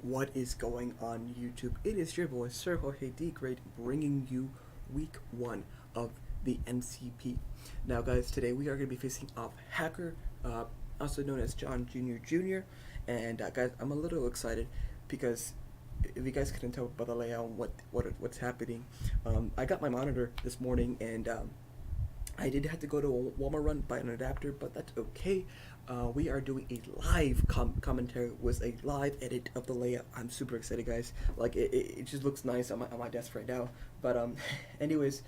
What is going on YouTube? It is your boy Sir Jorge D Great bringing you week 1 of the NCP. Now guys, today we are going to be facing off Hacker, also known as John Jr. And guys, I'm a little excited because if you guys couldn't tell by the layout what's happening, I got my monitor this morning and I did have to go to a Walmart run buy an adapter, but that's okay. We are doing a live commentary with a live edit of the layout. I'm super excited, guys. Like it just looks nice on my desk right now. But anyways,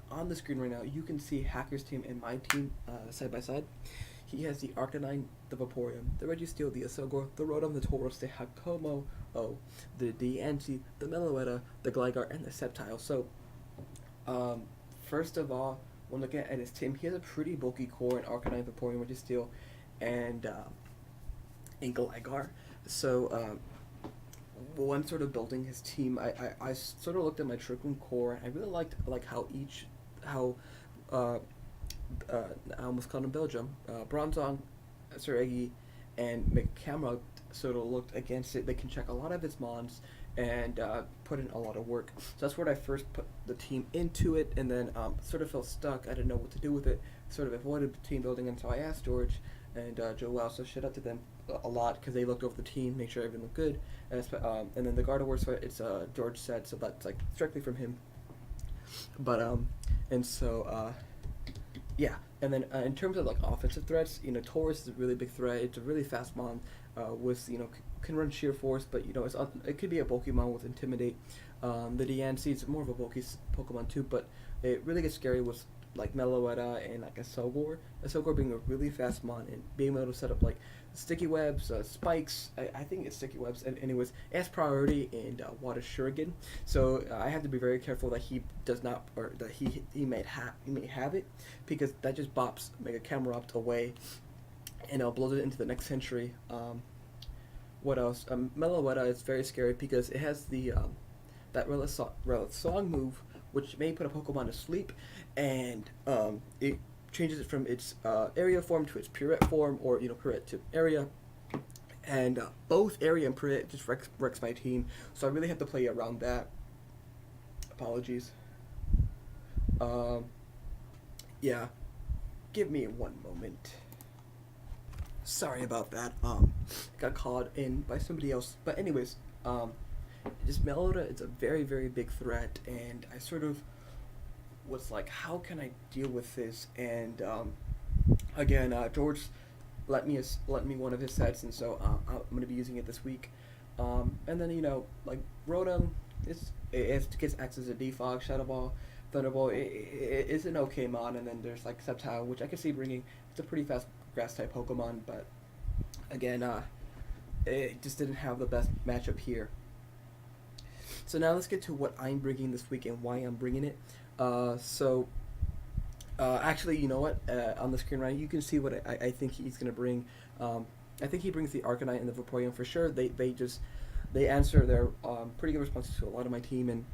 on the screen right now, you can see Hacker's team and my team side by side. He has the Arcanine, the Vaporeon, the Registeel, the Asilgor, the Rotom, the Tauros, the Hakomo, the Diancie, the Meloetta, the Gligar, and the Sceptile. So, first of all, when looking at his team, he has a pretty bulky core in Arcanine, Vaporeon, Registeel, and Gligar. So, when sort of building his team, I sort of looked at my Trick Room core, and I really liked how I almost called him Belgium. Bronzong, Sir Eggy, and McCamera sort of looked against it. They can check a lot of its mons and put in a lot of work. So that's where I first put the team into it, and then sort of felt stuck. I didn't know what to do with it. Sort of avoided team building, and so I asked George and Joel. So shout out to them a lot because they looked over the team, make sure everything looked good. And then the Gardevoir, so it's George said, so that's like strictly from him. But and so. Yeah, and then in terms of like offensive threats, Taurus is a really big threat. It's a really fast mon with can run sheer force, but it could be a bulky mon with intimidate. The Diancie is more of a bulky Pokemon too, but it really gets scary with like Meloetta and like Asilgor being a really fast mon and being able to set up like sticky webs, spikes. I think it's sticky webs. And anyways, it has priority in Water Shuriken, so I have to be very careful that he does not, or that he may have it, because that just bops Mega Camerupt away, and blows it into the next century. What else? Meloetta is very scary because it has the that Relic Song move, which may put a Pokemon to sleep, and it changes it from its area form to its Purette form, or Purette to area, and both area and Purette just wrecks my team. So I really have to play around that. Apologies. Yeah, give me one moment. Sorry about that. Got called in by somebody else. But anyways, this Meloetta is a very, very big threat, and I sort of was like, how can I deal with this? And again, George let me one of his sets, and so I'm gonna be using it this week. And then like Rotom, it gets acts as a defog, Shadow Ball, Thunderbolt. It's an okay mon, and then there's like Sceptile, which I can see bringing. It's a pretty fast grass type Pokemon, but again, it just didn't have the best matchup here. So now let's get to what I'm bringing this week and why I'm bringing it. Actually, you know what? On the screen right, you can see what I think he's gonna bring. I think he brings the Arcanine and the Vaporeon for sure. They answer their pretty good responses to a lot of my team, and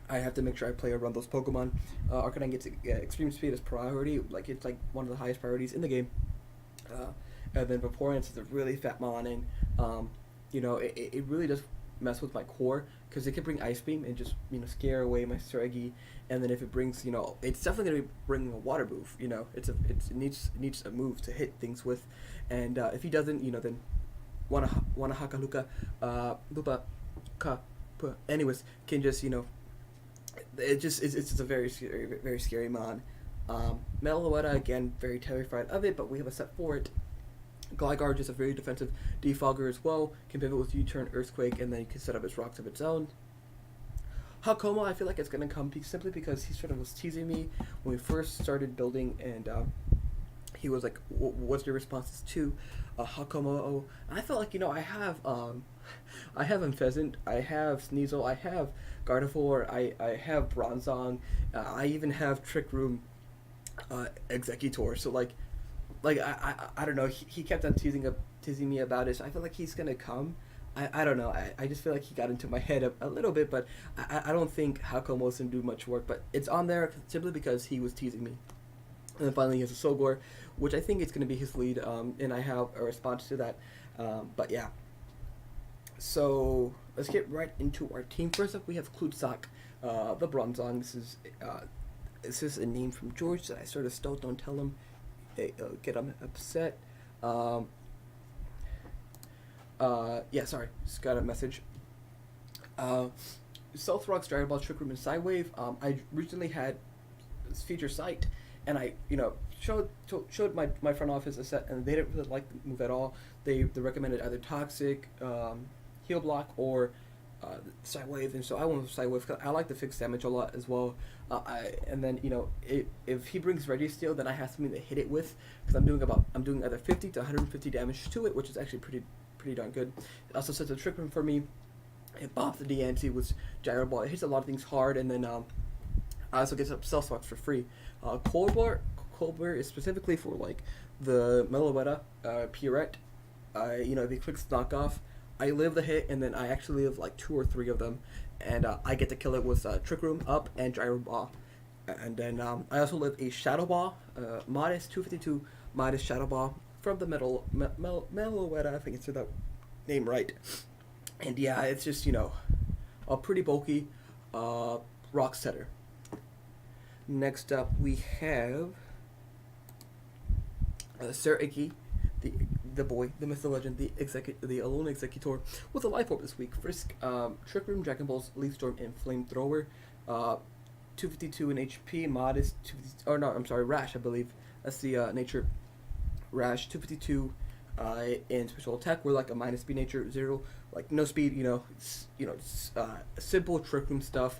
I have to make sure I play around those Pokemon. Arcanine gets extreme speed as priority, like it's like one of the highest priorities in the game. And then Vaporeon is a really fat mon, and it really does mess with my core because it can bring Ice Beam and just scare away my Sir Eggy. And then if it brings it's definitely gonna be bringing a water move. It needs a move to hit things with, and if he doesn't, then wanna haka luka lupa ka. Anyways, can just it's just a very scary mon. Meloetta, again, very terrified of it, but we have a set for it. Gligar, just a very defensive defogger as well, can pivot with U-turn, Earthquake, and then you can set up its rocks of its own. Hakomo, I feel like it's going to come simply because he sort of was teasing me when we first started building, and he was like, what's your responses to Hakomo? And I felt like, I have Pheasant, I have Sneasel, I have Gardevoir, I have Bronzong, I even have Trick Room Executor, so like I don't know, he kept on teasing me about it, so I feel like he's gonna come. I don't know, I just feel like he got into my head a little bit, but I don't think Hakomo's gonna do much work, but it's on there simply because he was teasing me. And then finally he has a Solgor, which I think is going to be his lead, and I have a response to that, but yeah. So let's get right into our team. First up, we have Klutsak, the Bronzong. This is a name from George that I sort of stole. Don't tell him, get him upset. Um, yeah, sorry, just got a message. Uh, Stealth Rock's Dragon Ball Trick Room and Sidewave. I recently had this feature site, and I showed my front office a set, and they didn't really like the move at all. They recommended either Toxic, Heal Block, or Sidewave, and so I went with Sidewave 'cause I like the fixed damage a lot as well. And then if he brings Registeel, then I have something to hit it with because I'm doing either 50 to 150 damage to it, which is actually pretty darn good. It also sets a Trick Room for me. It bops the DNC with Gyro Ball. It hits a lot of things hard, and then I also get up Cell Spots for free. Cold War is specifically for like the Meloetta, Pierrette. If he clicks knockoff, I live the hit, and then I actually live like 2 or 3 of them, and I get to kill it with Trick Room up and Gyro Ball. And then I also live a Shadow Ball, modest 252 modest Shadow Ball from the Meloetta. I think it's that name right. And yeah, it's just a pretty bulky rock setter. Next up, we have Sir Icky, the boy, the myth, the legend, the alone executor with a life orb this week. Frisk, Trick Room, Dragon Balls, Leaf Storm, and Flamethrower. 252 in HP, modest. Rash, I believe. That's the nature. Rash, 252 in special attack. We're like a minus speed nature, 0, like no speed. Simple Trick Room stuff.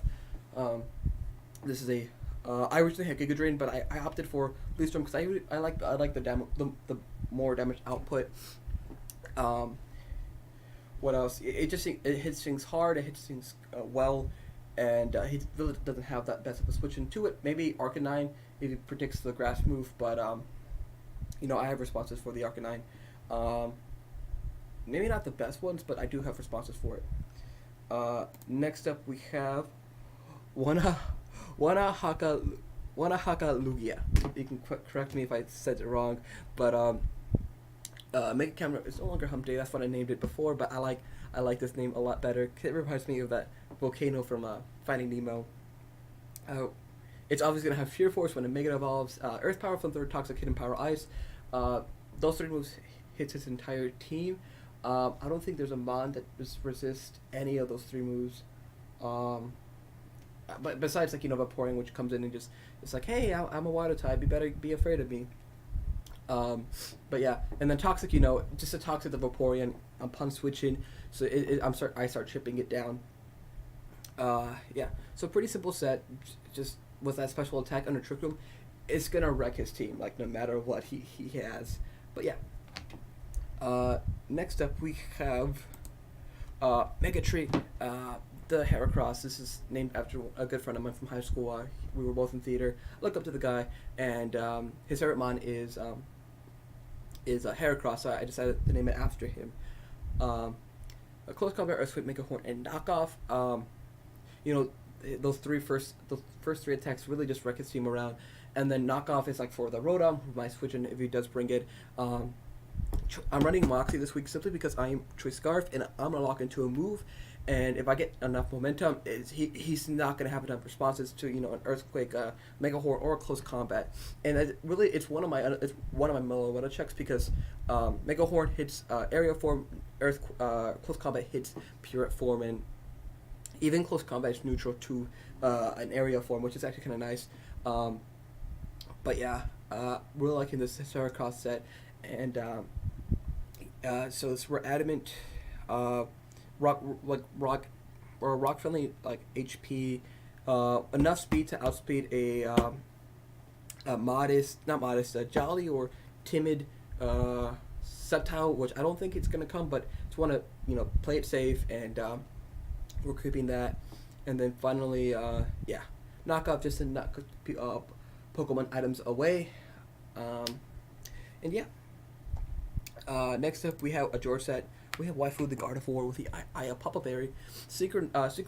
This is a I originally had Giga Drain, but I opted for Leaf Storm because I like the more damage output. What else? It hits things hard. It hits things well, and he really doesn't have that best of a switch into it. Maybe Arcanine if he predicts the grass move, but I have responses for the Arcanine. Maybe not the best ones, but I do have responses for it. Next up, we have Wanahaka Lugia. You can correct me if I said it wrong, but Mega Camera is no longer Hump Day. That's what I named it before, but I like this name a lot better. It reminds me of that volcano from Finding Nemo. It's obviously gonna have Fear Force when it Mega evolves. Earth Power, Flamethrower, Toxic, Hidden Power, Ice. Those 3 moves hits his entire team. I don't think there's a mon that resists any of those 3 moves. But besides Vaporeon, which comes in and it's like, hey, I'm a water type, you better be afraid of me. But yeah, and then Toxic, just a Toxic the Vaporeon, I'm pun switching, so I start chipping it down. Yeah, so pretty simple set, just with that special attack under Trick Room, it's gonna wreck his team, like no matter what he has. But yeah. Next up we have Mega Tree, the Heracross. This is named after a good friend of mine from high school. We were both in theater. I looked up to the guy, and his favorite mon is a Heracross, so I decided to name it after him. A Close Combat, Earthquake, Mega Horn, and Knockoff. Those first 3 attacks really just wreck his team around, and then Knockoff is like for the Rotom, who might switch in if he does bring it. I'm running Moxie this week simply because I am Choice Scarf, and I'm gonna lock into a move, and if I get enough momentum, he's not gonna have enough responses to an Earthquake, Mega Horn, or a Close Combat, and it's one of my Meloetta checks because Mega Horn hits Area Form, Close Combat hits Pierrette Form, and even Close Combat is neutral to an Area Form, which is actually kind of nice. But yeah, we're liking this Heracross set, and so we're adamant, rock friendly HP, enough speed to outspeed a jolly or timid Sceptile, which I don't think it's gonna come, but just want to play it safe, and we're creeping that, and then finally Knockoff just to knock Pokemon items away, and yeah. Next up, we have a George set. We have Waifu the Gardevoir with the Aya Papa Berry, Synchronize,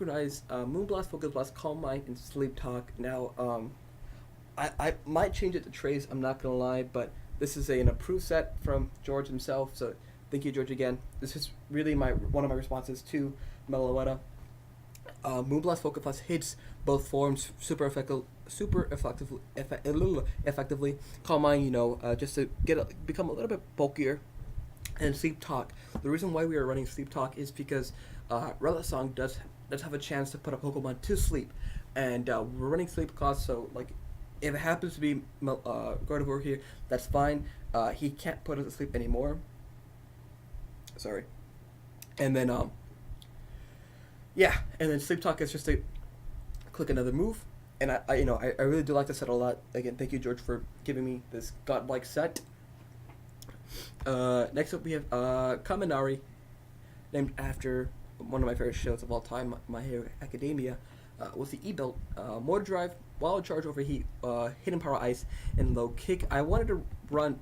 Moonblast, Focus Blast, Calm Mind, and Sleep Talk. Now, I might change it to Trace, I'm not gonna lie, but this is an approved set from George himself, so Thank you, George, again. This is really one of my responses to Meloetta. Moonblast Focus Plus hits both forms effectively. Calm mind, just to become a little bit bulkier. And Sleep Talk. The reason why we are running Sleep Talk is because Relic Song does have a chance to put a Pokemon to sleep, and we're running Sleep Cost. So like, if it happens to be Gardevoir here, that's fine. He can't put us to sleep anymore. Sorry. And then yeah, and then Sleep Talk is just to click another move, and I really do like the set a lot. Again, thank you, George, for giving me this godlike set. Next up we have Kaminari, named after one of my favorite shows of all time, My Hero Academia, with the E-Belt, Mortar Drive, Wild Charge, Overheat, Hidden Power Ice, and Low Kick. I wanted to run,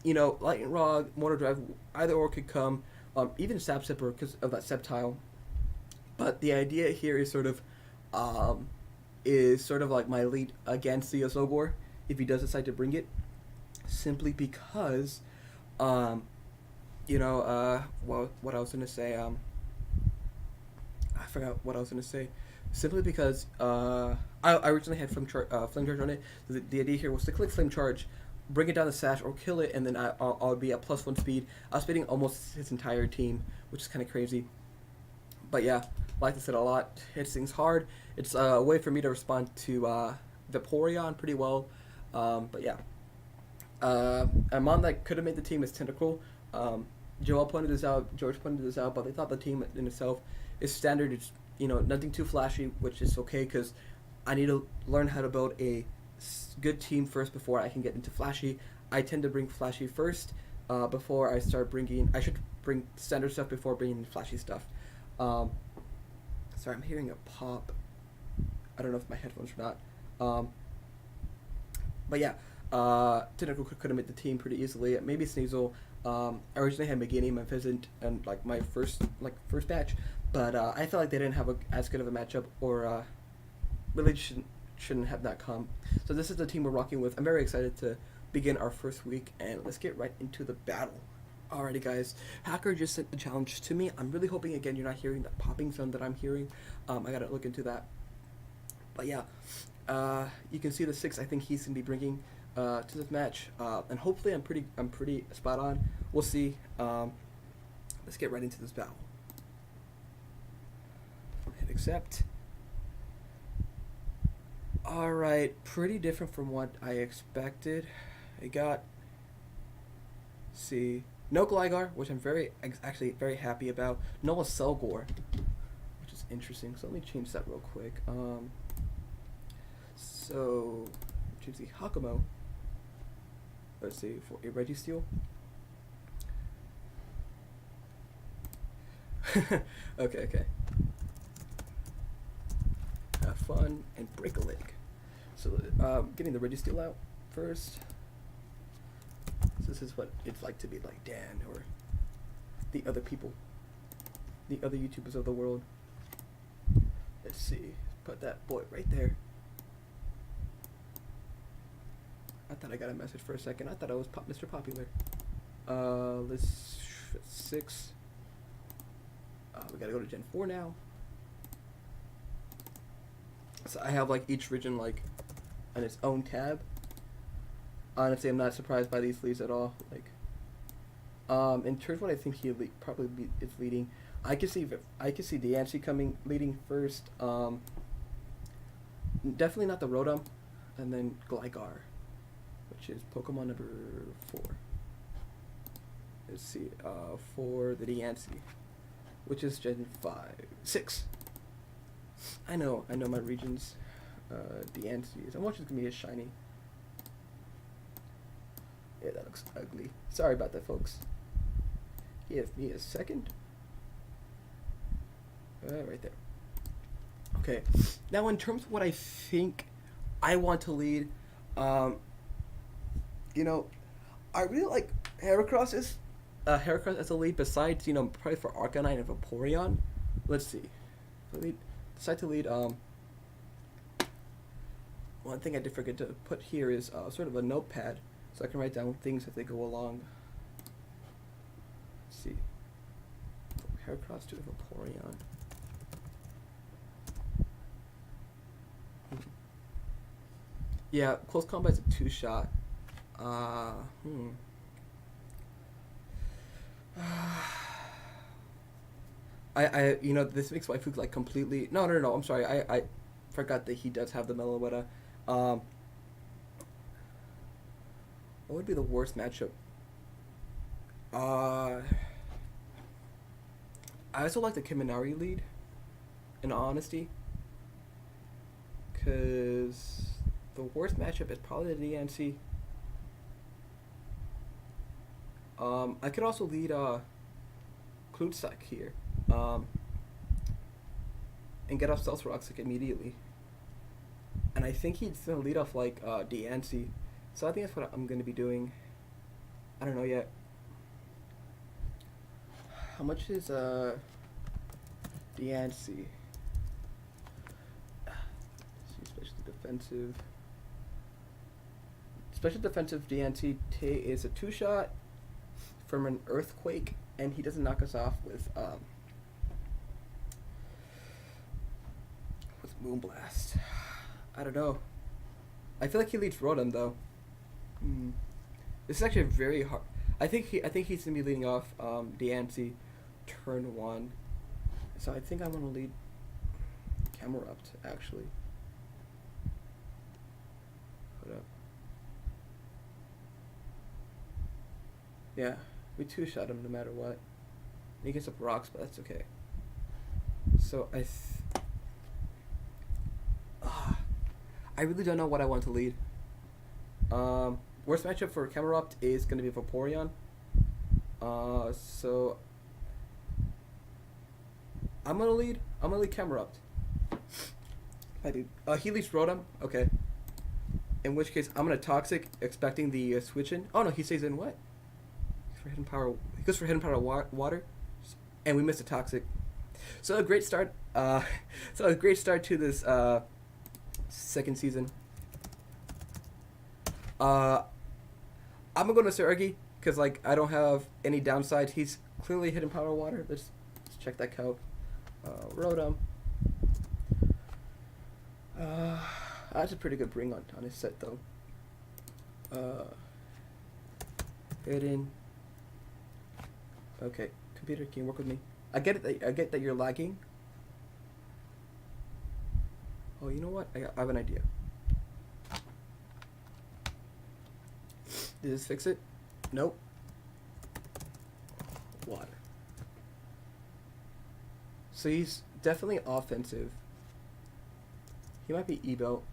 Lightning Rod, Mortar Drive, either or could come, even Sap Sipper because of that Sceptile. But the idea here is sort of like my lead against the Osogor if he does decide to bring it, simply because, what I was gonna say, I forgot what I was gonna say. Simply because I originally had Flame Charge on it. The idea here was to click Flame Charge, bring it down the sash, or kill it, and then I'll be at +1 speed. I was speeding almost his entire team, which is kind of crazy. But yeah, like I said a lot, hits things hard. It's a way for me to respond to Vaporeon pretty well. But yeah. A mon that could have made the team is Tentacle. Joel pointed this out, George pointed this out, but they thought the team in itself is standard. It's, nothing too flashy, which is okay because I need to learn how to build a good team first before I can get into flashy. I tend to bring flashy first before I start bringing. I should bring standard stuff before bringing flashy stuff. Sorry, I'm hearing a pop. I don't know if my headphones or not. But yeah, Tentacle could have made the team pretty easily. Maybe Sneasel. I originally had McGinney, Memphisant, and like my first batch, but I felt like they didn't have as good of a matchup, or really shouldn't have that come. So this is the team we're rocking with. I'm very excited to begin our first week, and let's get right into the battle. Alrighty, guys. Hacker just sent the challenge to me. I'm really hoping, again, you're not hearing that popping sound that I'm hearing. I gotta look into that. But yeah, you can see the 6 I think he's gonna be bringing to this match, and hopefully I'm pretty spot on. We'll see. Let's get right into this battle. Hit accept. Alright, pretty different from what I expected. I got, see, no Gligar, which I'm actually very happy about. No Selgor, which is interesting. So let me change that real quick. So choose the Hakumo. Let's see, for a Registeel. Okay. Have fun and break a leg. So getting the Registeel out first. So this is what it's like to be like Dan or the other people, the other YouTubers of the world. Let's see, put that boy right there. I thought I got a message for a second. I thought I was Mr. Popular. Let's 6. We gotta go to Gen 4 now. So I have like each region like on its own tab. Honestly, I'm not surprised by these leads at all. Like, in terms of what I think he probably is leading, I can see Deancey leading first. Definitely not the Rotom, and then Gligar, which is Pokemon number 4. Let's see, for the Deancey, which is Gen 6. I know my regions. Deancey. I'm watching it's gonna be a shiny. Yeah, that looks ugly. Sorry about that, folks. Give me a second. Right there. Okay. Now, in terms of what I think I want to lead, I really like Heracross as a lead. Besides, probably for Arcanine and Vaporeon. Let's see. Let me decide to lead. One thing I did forget to put here is sort of a notepad, so I can write down things as they go along. Heracross to Vaporeon. Yeah, close combat's a 2-shot. You know, this makes Waifu like completely. No, no, no, no. I'm sorry. I forgot that he does have the Meloetta. What would be the worst matchup? I also like the Kiminari lead, in all honesty. Because the worst matchup is probably the DNC. I could also lead Klutsak here. And get off Stealth Rocks like immediately. And I think he's gonna lead off like DNC. So I think that's what I'm gonna be doing. I don't know yet. How much is DNC? Special defensive. Special defensive DNC is a 2-shot from an Earthquake, and he doesn't knock us off with Moonblast. I don't know. I feel like he leads Rotom though. This is actually very hard. I think he's gonna be leading off DNC turn 1. So I think I'm gonna lead Camerupt actually. Hold up. Yeah, we 2-shot him no matter what. He gets up rocks, but that's okay. So I really don't know what I want to lead. Worst matchup for Camerupt is going to be Vaporeon. So I'm gonna lead Camerupt. I do. He leads Rotom. Okay. In which case, I'm gonna Toxic, expecting the switch in. Oh no, he stays in what? For hidden power, he goes for hidden power water, and we missed a Toxic. So a great start. So a great start to this second season. I'm gonna go to Sergi because like I don't have any downsides. He's clearly hidden power water. Let's check that cow. Rotom. That's a pretty good bring on his set though. Hidden. Okay, computer, can you work with me? I get that you're lagging. Oh, you know what? I have an idea. Did this fix it? Nope. Water. So he's definitely offensive. He might be Ebo.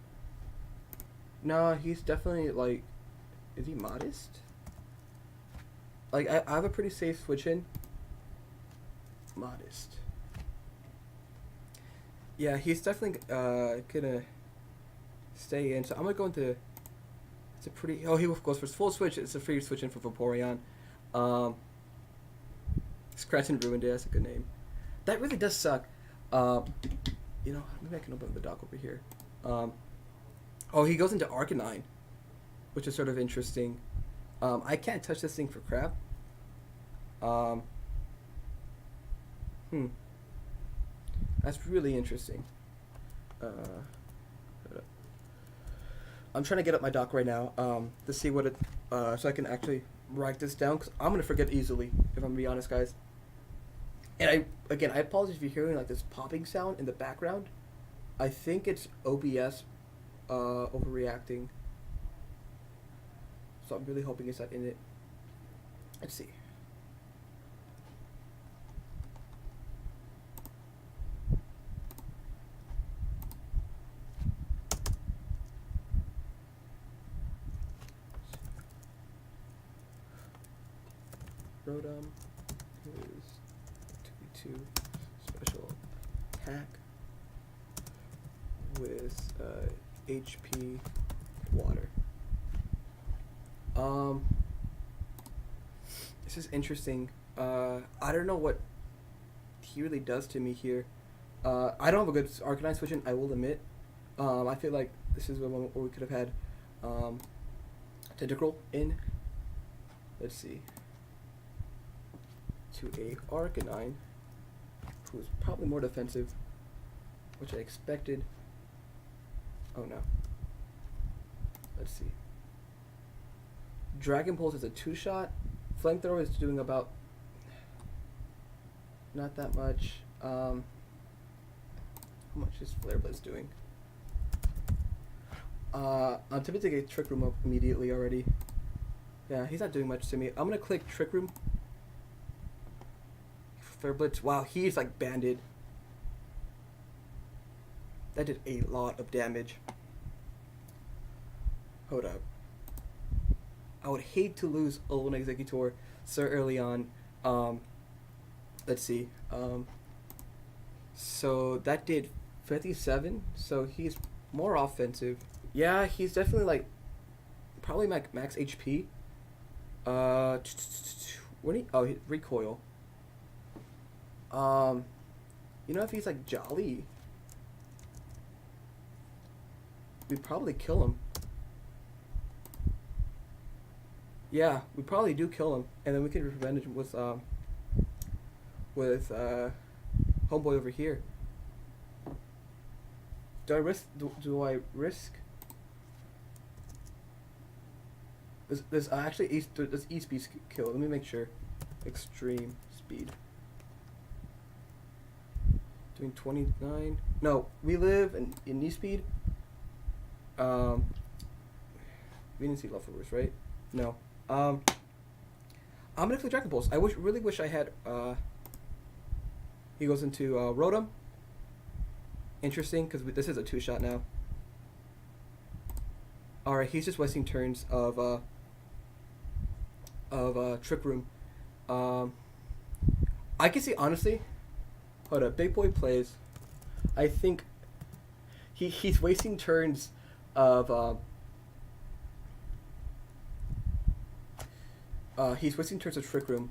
No, he's definitely like... Is he modest? Like, I have a pretty safe switch in. Modest. Yeah, he's definitely gonna stay in. So I'm gonna go into... It's a pretty... Oh, he goes for full switch. It's a free switch in for Vaporeon. Scranton ruined it. That's a good name. That really does suck. You know, maybe I can open the dock over here. Oh, he goes into Arcanine, which is sort of interesting. I can't touch this thing for crap. That's really interesting. I'm trying to get up my dock right now to see what it, so I can actually write this down, because I'm going to forget easily, if I'm going to be honest, guys. And I apologize if you're hearing like this popping sound in the background. I think it's OBS overreacting. So I'm really hoping it's not in it. Let's see. Rotom is 2v2 special attack with HP water. This is interesting. I don't know what he really does to me here. I don't have a good Arcanine switch in, I will admit. I feel like this is where we could have had Tentacruel in. Let's see. To a Arcanine. who is probably more defensive, which I expected. Oh no. Let's see. Dragon Pulse is a 2-shot. Flamethrower is doing about not that much. How much is Flare Blitz doing? I'm tempted to get Trick Room up immediately already. Yeah, he's not doing much to me. I'm gonna click Trick Room. Flare Blitz. Wow, he's like banded. That did a lot of damage. Hold up. I would hate to lose Olin Executor so early on. Let's see. So that did 57. So he's more offensive. Yeah, he's definitely like probably max HP. What recoil. You know, if he's like jolly, we'd probably kill him. Yeah, we probably do kill him, and then we can revenge him with homeboy over here. Do I risk? Do I risk? There's actually there's E-speed kill. Let me make sure. Extreme speed. Doing 29. No, we live in E-speed. We didn't see leftovers, right? No. I'm gonna click Dragon Pulse. I really wish I had. He goes into Rotom. Interesting, because this is a 2-shot now. All right, he's just wasting turns of Trick Room. I can see, honestly. Hold up, Big Boy plays. I think he's wasting turns of. He's wasting turns of Trick Room.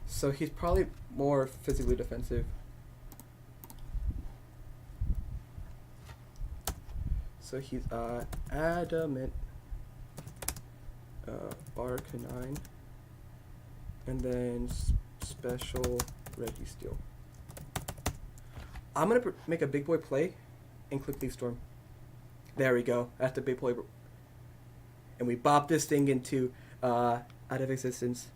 So he's probably more physically defensive. So he's Adamant, Arcanine, and then Special Registeel. I'm gonna make a Big Boy play and click Leaf Storm. There we go. That's the Big Boy. And we bop this thing into out of existence.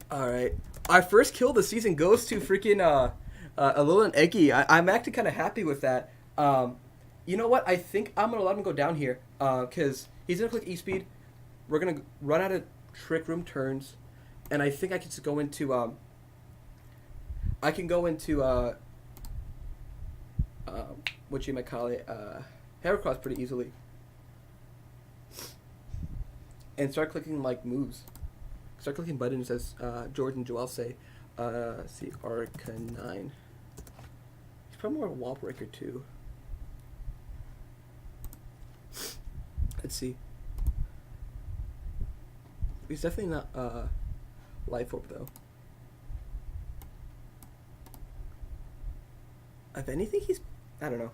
Alright. Our first kill of the season goes to freaking Alolan Eggy. I'm actually kind of happy with that. You know what? I think I'm going to let him go down here. Because he's going to click E-Speed. We're going to run out of Trick Room turns. And I think I can just go into... I can go into... what you might call it, Heracross pretty easily. And start clicking, like, moves. Start clicking buttons as George and Joel say. See, Arcanine. He's probably more of a wall breaker, too. Let's see. He's definitely not Life Orb, though. If anything, he's... I don't know.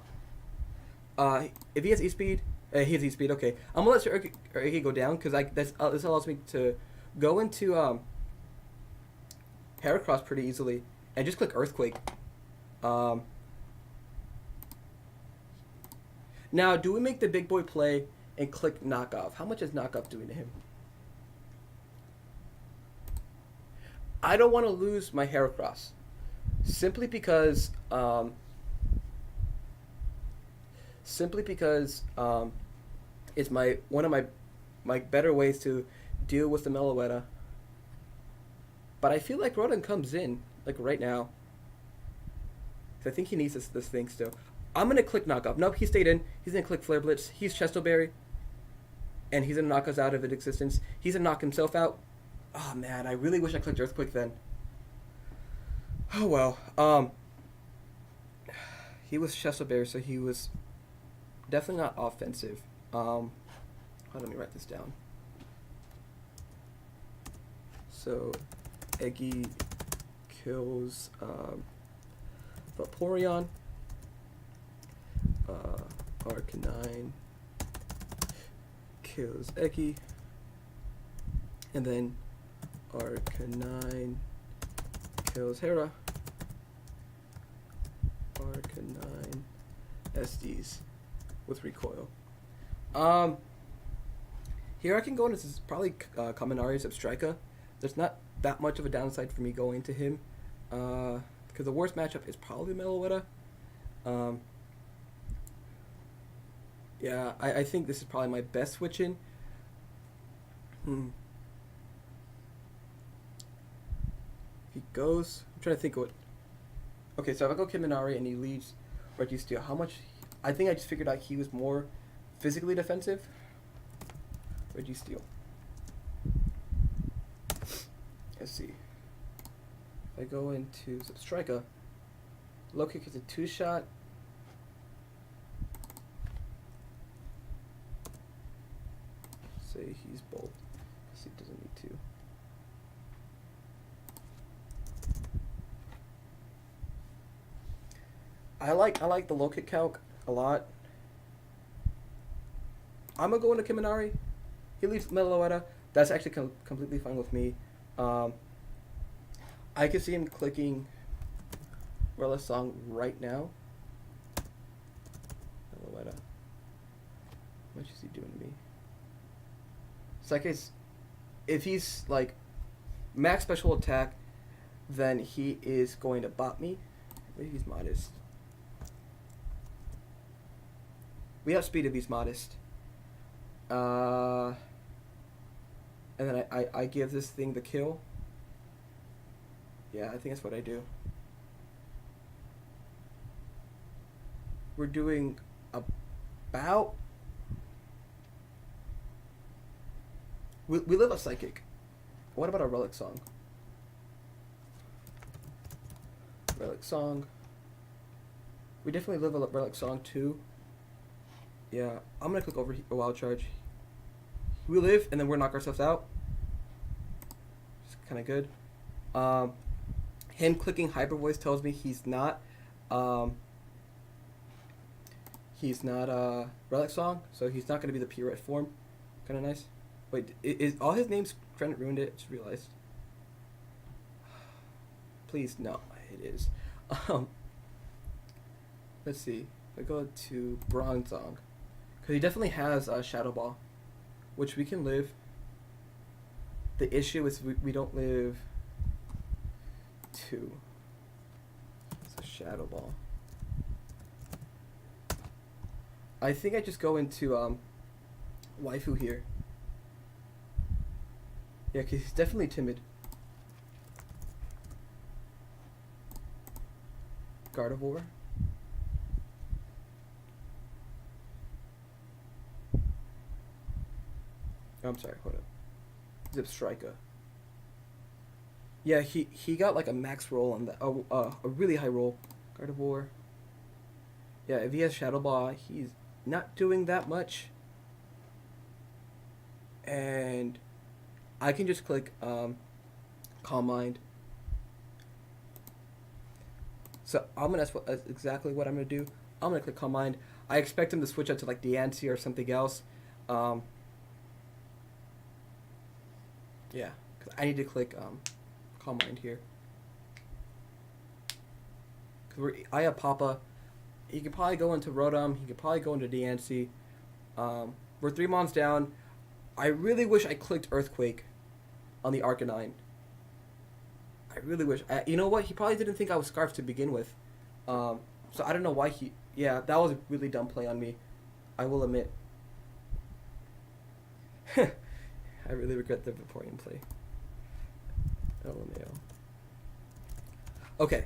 If he has E-Speed... he has E-Speed, okay. I'm going to let Iggy go down, because this allows me to go into Heracross pretty easily, and just click Earthquake. Now, do we make the Big Boy play and click Knockoff? How much is Knockoff doing to him? I don't want to lose my Heracross. Simply because... it's one of my better ways to deal with the Meloetta. But I feel like Rotom comes in, like right now. I think he needs this thing still. I'm going to click Knock Off. Nope, he stayed in. He's going to click Flare Blitz. He's Chesto Berry. And he's going to knock us out of existence. He's going to knock himself out. Oh man, I really wish I clicked Earthquake then. Oh well. He was Chesto Berry, so he was definitely not offensive. Let me write this down. So, Eggy kills Vaporeon. Arcanine kills Eggy. And then Arcanine kills Hera. Arcanine SDs with recoil. Here I can go into probably Kaminari Substrika. There's not that much of a downside for me going to him. Because the worst matchup is probably Meloetta. Yeah, I think this is probably my best switch in. If he goes... I'm trying to think what... Okay, so if I go Kaminari and he leaves Registeel, how much... I think I just figured out he was more physically defensive. Registeel. Let's see. If I go into Substrika, low kick is a 2-shot. Say he's bold. He doesn't need to. I like the low kick calc a lot. I'm gonna go into Kaminari. He leaves Meloetta. That's actually completely fine with me. I can see him clicking Relic Song right now. Meloetta. How much is he doing to me? It's like if he's like max special attack, then he is going to bot me. Maybe he's modest. We have speed if he's modest. And then I give this thing the kill. Yeah, I think that's what I do. We're doing about... We live a Psychic. What about a Relic Song? Relic Song. We definitely live a Relic Song too. Yeah, I'm gonna click over a Wild Charge. We live, and then we're knock ourselves out. It's kind of good. Him clicking Hyper Voice tells me he's not Relic Song, so he's not gonna be the Purette form. Kind of nice. Wait, is all his names Trent ruined it? Just realized. Please, no, it is. Let's see. I go to Bronzong, because he definitely has Shadow Ball, which we can live. The issue is we don't live 2. So Shadow Ball. I think I just go into Waifu here. Yeah, because he's definitely timid. Gardevoir. Oh, I'm sorry, hold up. Zipstrika. Yeah, he got like a max roll on that. A really high roll. Gardevoir. Yeah, if he has Shadow Ball, he's not doing that much. And I can just click Calm Mind. So that's exactly what I'm gonna do. I'm gonna click Calm Mind. I expect him to switch out to like Diancie or something else. Yeah, 'cause I need to click Calm Mind here. Cause I have Papa. He could probably go into Rotom. He could probably go into Diancie. We're 3 mons down. I really wish I clicked Earthquake on the Arcanine. I really wish. You know what? He probably didn't think I was Scarf to begin with. So I don't know why he... Yeah, that was a really dumb play on me. I will admit. I really regret the Vaporeon play. LMAO. Okay.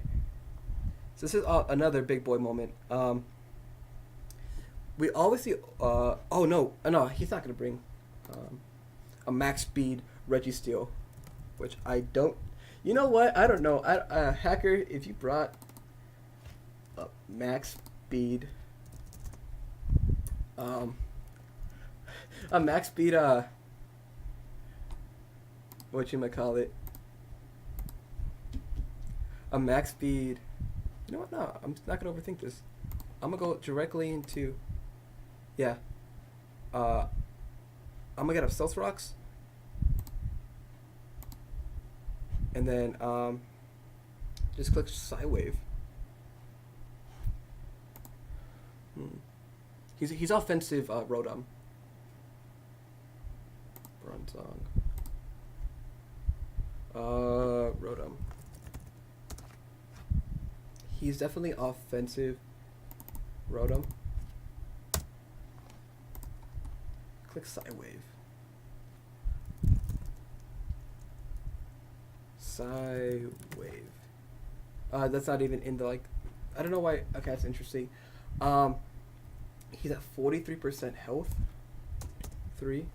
So this is another big boy moment. We always see... oh, no. No, he's not going to bring a max speed Registeel, which I don't... You know what? I don't know. Hacker, if you brought a max speed... a max speed... whatchamacallit? A max speed... You know what? No, I'm not going to overthink this. I'm going to go directly into... Yeah. I'm gonna get a Stealth Rocks. And then just click Psywave. He's offensive Rotom. Bronzong. Rotom. He's definitely offensive Rotom. Click Psywave. Psywave. That's not even in the like. I don't know why. Okay, that's interesting. He's at 43% health. 3.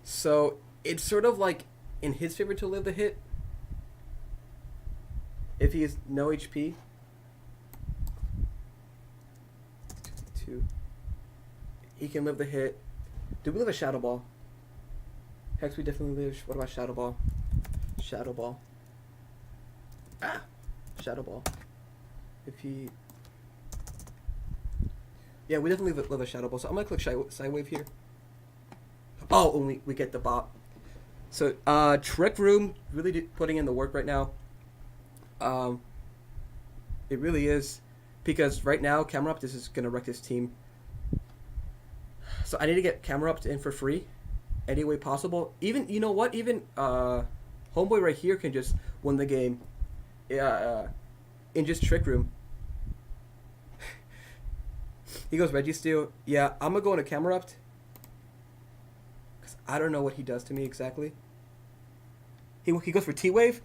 So it's sort of like in his favor to live the hit. If he has no HP. 2. He can live the hit. Do we live a Shadow Ball? Hex, we definitely live. What about Shadow Ball? Shadow Ball. Ah! Shadow Ball. If he... Yeah, we definitely live a Shadow Ball. So I'm going to click Psywave here. Oh, and we get the bot. So, Trick Room really putting in the work right now. It really is. Because right now, Camerupt is going to wreck this team. So I need to get Camerupt in for free. Any way possible. Even, you know what? Even, Homeboy right here can just win the game. In just Trick Room. He goes Registeel. Yeah, I'm going to go into Camerupt. Because I don't know what he does to me exactly. He goes for T-Wave.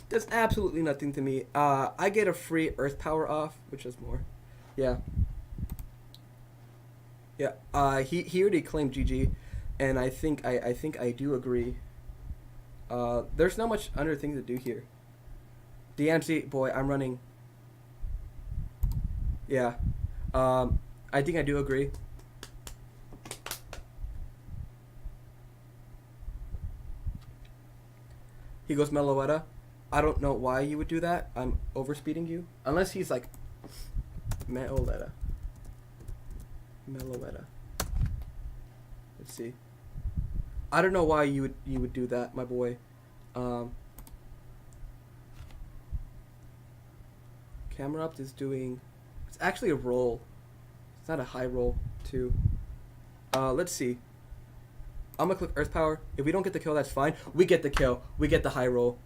Does absolutely nothing to me. I get a free Earth Power off, which is more. Yeah. Yeah. He already claimed GG, and I think I do agree. There's not much other thing to do here. DMC, boy, I'm running. Yeah. I think I do agree. He goes Meloetta. I don't know why you would do that. I'm overspeeding you. Unless he's like Meloetta. Let's see. I don't know why you would do that, my boy. Camerupt is doing... It's actually a roll. It's not a high roll, too. Let's see. I'm going to click Earth Power. If we don't get the kill, that's fine. We get the kill. We get the high roll.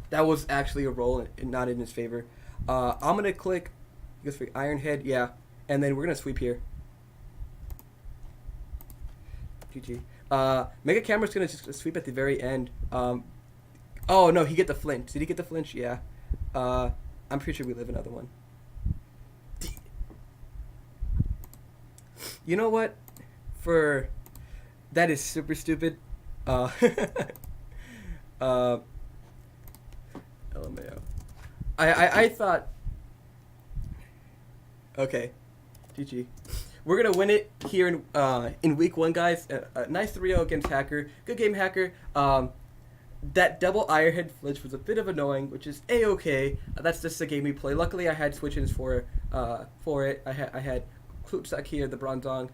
That was actually a roll and not in his favor. I'm going to click... He goes for Iron Head. Yeah. And then we're going to sweep here. GG. Mega Camera's going to just sweep at the very end. Oh, no. He get the flinch. Did he get the flinch? Yeah. I'm pretty sure we live another one. You know what? That is super stupid. LMAO. I thought... Okay. GG. We're going to win it here in week 1, guys. Nice 3-0 against Hacker. Good game, Hacker. That double Ironhead flinch was a bit of annoying, which is A-okay. That's just the game we play. Luckily, I had switch-ins for it. I had Klutsak here, the Bronzong,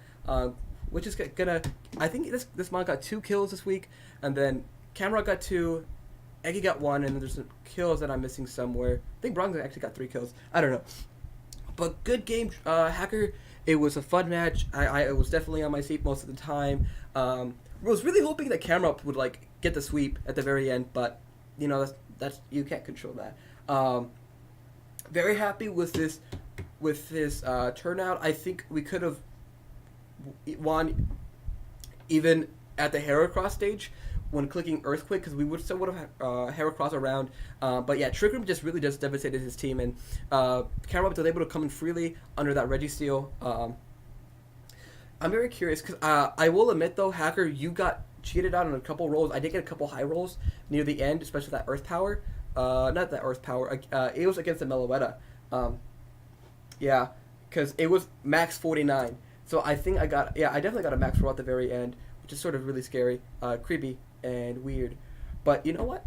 which is gonna... I think this mod got 2 kills this week, and then Camera got 2, Eggy got 1, and then there's some kills that I'm missing somewhere. I think Bronzong actually got 3 kills. I don't know. But good game, Hacker. It was a fun match. I was definitely on my seat most of the time. I was really hoping that Camera would get the sweep at the very end, but you know that's you can't control that. Very happy with this turnout. I think we could have won even at the Heracross stage when clicking Earthquake, because we still would have Heracross around. But yeah, Trick Room just really just devastated his team, and Camera was able to come in freely under that Registeel. I'm very curious, because I will admit, though, Hacker, you got cheated out on a couple rolls. I did get a couple high rolls near the end, especially that Earth Power. Not that Earth Power. It was against the Meloetta. Yeah, because it was max 49. So I think I definitely got a max roll at the very end, which is sort of really scary, creepy, and weird. But you know what?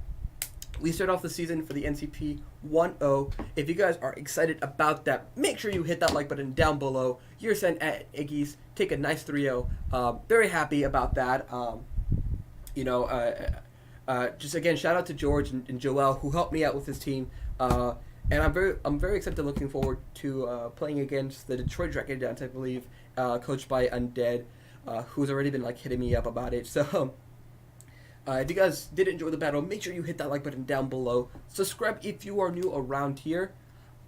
We start off the season for the NCP 1-0. If you guys are excited about that, make sure you hit that like button down below. Your San Ant Eggys take a nice 3-0. Very happy about that. Just again, shout out to George and Joel who helped me out with this team. And I'm very excited, looking forward to playing against the Detroit Dragons, I believe, coached by Undead, who's already been hitting me up about it. So if you guys did enjoy the battle, make sure you hit that like button down below. Subscribe if you are new around here.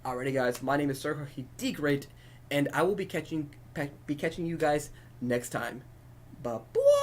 Alrighty, guys, my name is Sir D Great, and I will be catching you guys next time. Bye bye.